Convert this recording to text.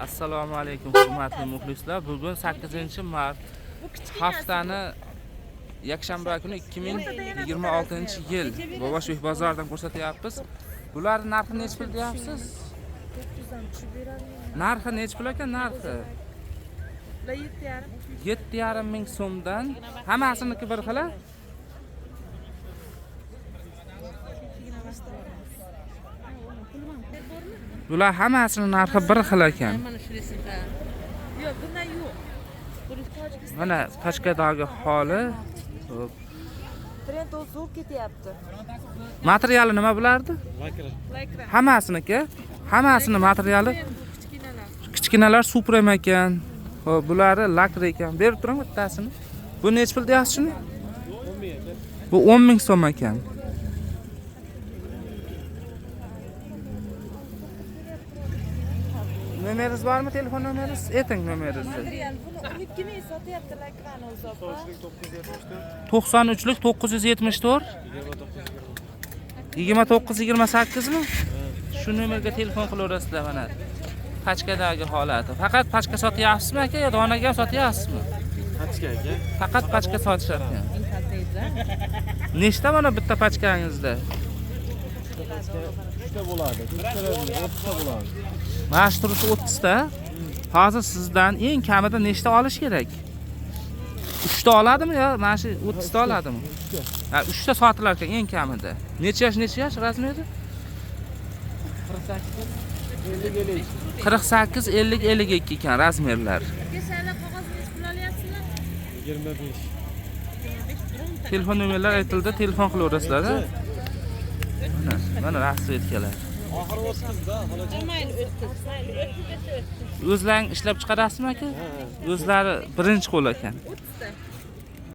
Assalomu alaykum hurmatli muxlislar. Bugun 8-mart haftani yakshanba kuni 2026-yil Boboshev bozoridan ko'rsatyapmiz. Bularning narxi necha pul deyapsiz? Narxi necha pul ekan narxi? 7,5 ming so'mdan. Hammasiniki bir xil. Bular hammasining narxi bir xil ekan. Yo'q, bundan yo'q. Mana pachkadagi holi. Trend o'zib ketyapti. Materiali nima bulardi? Lakra. Hammasiniki. Hammasini materiali Kichkinalar. kichkinalar Supreme ekan. Xo'p, bulari lakr ekan. Berib turing bittasini. Bu necha pul deyapsiz shuni? 10 ming. Bu 10 ming so'm ekan. Nomeringiz bormi? Telefon nomeringiz? Ayting nomeringizni. Material buni 12 ming sotyapti lakrani o'zopa. 93lik 974 2928 mi? Shu nomerga telefon qilaverasizlar mana. Pachkadagi holati. Faqat pachka sotyapsizmi aka yo donaga sotyapsizmi? Qancha aka? Faqat pachka sotishyapti. Nechta mana bitta pachkangizda? 3 ta bo'ladi. 30 ta bo'ladi. Mana shu turisi 30 ta. Hozir sizdan eng kamida nechta olish kerak? 3 ta oladimi yo mana shu 30 ta oladimi? Ha, 3 ta sotilar ekan eng kamida. Necha yosh razmeri? 48 50 52 ekan razmerlar. Kesalar qog'ozingiz pul olyapsizlar? 25. Telefon nomerlar aytildi, telefon qilaverasizlar. Mana rasvetkalar. Oxiri 30 da, xolajon. Mayli, o'ttiz. Mayli, 30 desa 30. O'zlaring ishlab chiqarasizmi aka? O'zlari birinchi qo'l ekan. 30 ta.